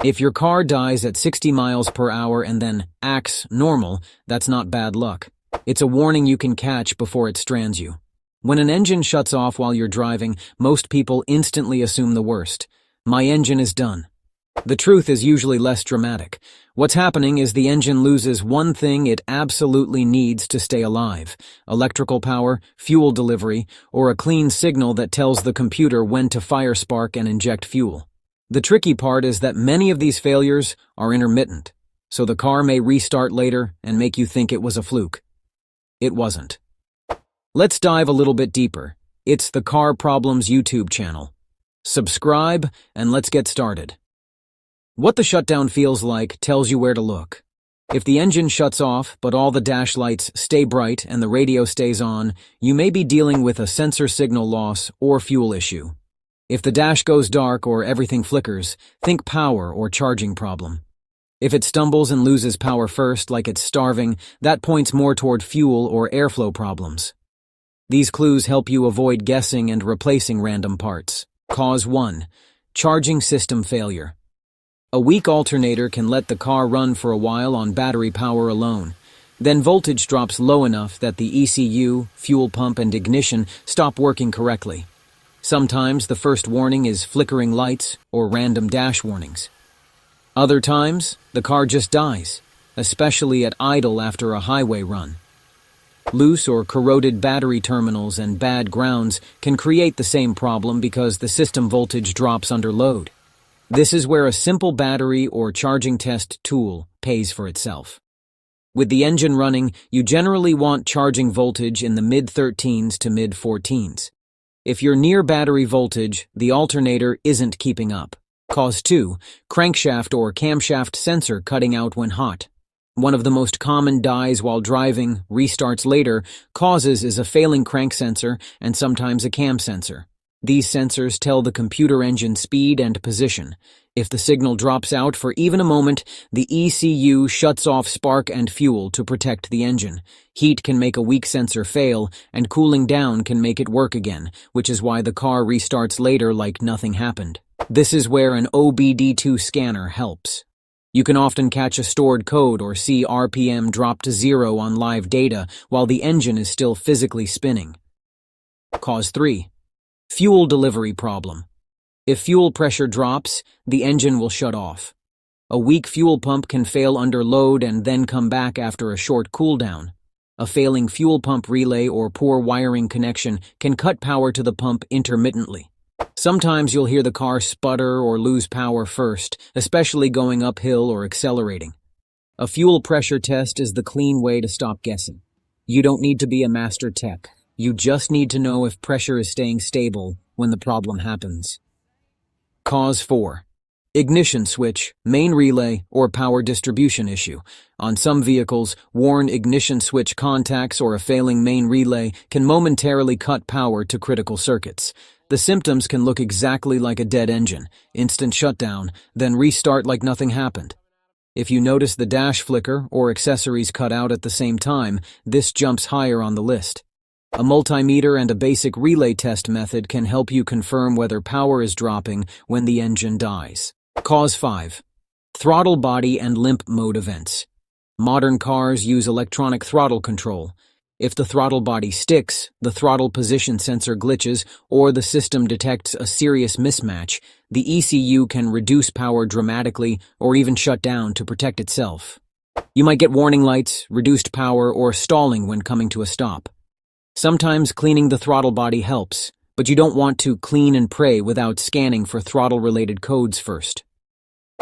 If your car dies at 60 miles per hour and then acts normal, that's not bad luck. It's a warning you can catch before it strands you. When an engine shuts off while you're driving, most people instantly assume the worst. My engine is done. The truth is usually less dramatic. What's happening is the engine loses one thing it absolutely needs to stay alive: electrical power, fuel delivery, or a clean signal that tells the computer when to fire spark and inject fuel. The tricky part is that many of these failures are intermittent, so the car may restart later and make you think it was a fluke. It wasn't. Let's dive a little bit deeper. It's the Car Problems YouTube channel. Subscribe and let's get started. What the shutdown feels like tells you where to look. If the engine shuts off, but all the dash lights stay bright and the radio stays on, you may be dealing with a sensor signal loss or fuel issue. If the dash goes dark or everything flickers, think power or charging problem. If it stumbles and loses power first, like it's starving, that points more toward fuel or airflow problems. These clues help you avoid guessing and replacing random parts. Cause 1. Charging system failure. A weak alternator can let the car run for a while on battery power alone. Then voltage drops low enough that the ECU, fuel pump, and ignition stop working correctly. Sometimes the first warning is flickering lights or random dash warnings. Other times, the car just dies, especially at idle after a highway run. Loose or corroded battery terminals and bad grounds can create the same problem because the system voltage drops under load. This is where a simple battery or charging test tool pays for itself. With the engine running, you generally want charging voltage in the mid-13s to mid-14s. If you're near battery voltage, the alternator isn't keeping up. Cause 2. Crankshaft or camshaft sensor cutting out when hot. One of the most common dies while driving, restarts later, causes is a failing crank sensor and sometimes a cam sensor. These sensors tell the computer engine speed and position. If the signal drops out for even a moment, the ECU shuts off spark and fuel to protect the engine. Heat can make a weak sensor fail, and cooling down can make it work again, which is why the car restarts later like nothing happened. This is where an OBD2 scanner helps. You can often catch a stored code or see RPM drop to 0 on live data while the engine is still physically spinning. Cause 3. Fuel delivery problem. If fuel pressure drops, the engine will shut off. A weak fuel pump can fail under load and then come back after a short cooldown. A failing fuel pump relay or poor wiring connection can cut power to the pump intermittently. Sometimes you'll hear the car sputter or lose power first, especially going uphill or accelerating. A fuel pressure test is the clean way to stop guessing. You don't need to be a master tech. You just need to know if pressure is staying stable when the problem happens. Cause 4. Ignition switch, main relay, or power distribution issue. On some vehicles, worn ignition switch contacts or a failing main relay can momentarily cut power to critical circuits. The symptoms can look exactly like a dead engine, instant shutdown, then restart like nothing happened. If you notice the dash flicker or accessories cut out at the same time, this jumps higher on the list. A multimeter and a basic relay test method can help you confirm whether power is dropping when the engine dies. Cause 5. Throttle body and limp mode events. Modern cars use electronic throttle control. If the throttle body sticks, the throttle position sensor glitches, or the system detects a serious mismatch, the ECU can reduce power dramatically or even shut down to protect itself. You might get warning lights, reduced power, or stalling when coming to a stop. Sometimes cleaning the throttle body helps, but you don't want to clean and pray without scanning for throttle-related codes first.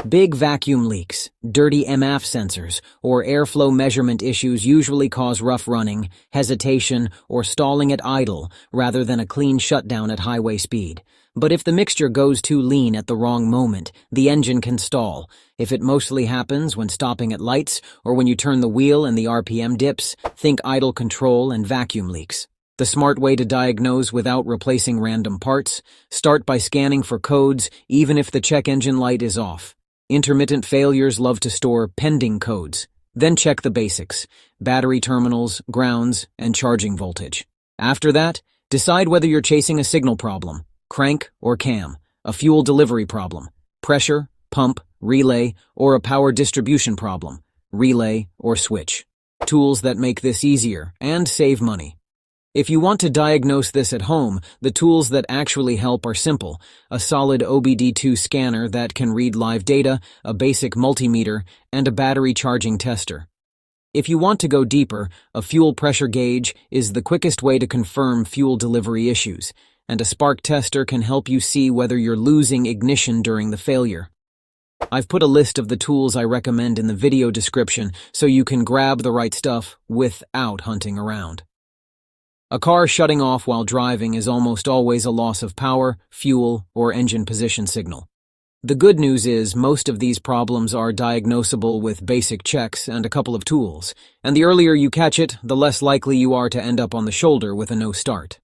Big vacuum leaks, dirty MF sensors, or airflow measurement issues usually cause rough running, hesitation, or stalling at idle rather than a clean shutdown at highway speed. But if the mixture goes too lean at the wrong moment, the engine can stall. If it mostly happens when stopping at lights or when you turn the wheel and the RPM dips, think idle control and vacuum leaks. The smart way to diagnose without replacing random parts: start by scanning for codes even if the check engine light is off. Intermittent failures love to store pending codes. Then check the basics: battery terminals, grounds, and charging voltage. After that, decide whether you're chasing a signal problem, crank or cam, a fuel delivery problem, pressure, pump, relay, or a power distribution problem, relay or switch. Tools that make this easier and save money. If you want to diagnose this at home, the tools that actually help are simple: a solid OBD2 scanner that can read live data, a basic multimeter, and a battery charging tester. If you want to go deeper, a fuel pressure gauge is the quickest way to confirm fuel delivery issues, and a spark tester can help you see whether you're losing ignition during the failure. I've put a list of the tools I recommend in the video description so you can grab the right stuff without hunting around. A car shutting off while driving is almost always a loss of power, fuel, or engine position signal. The good news is most of these problems are diagnosable with basic checks and a couple of tools, and the earlier you catch it, the less likely you are to end up on the shoulder with a no start.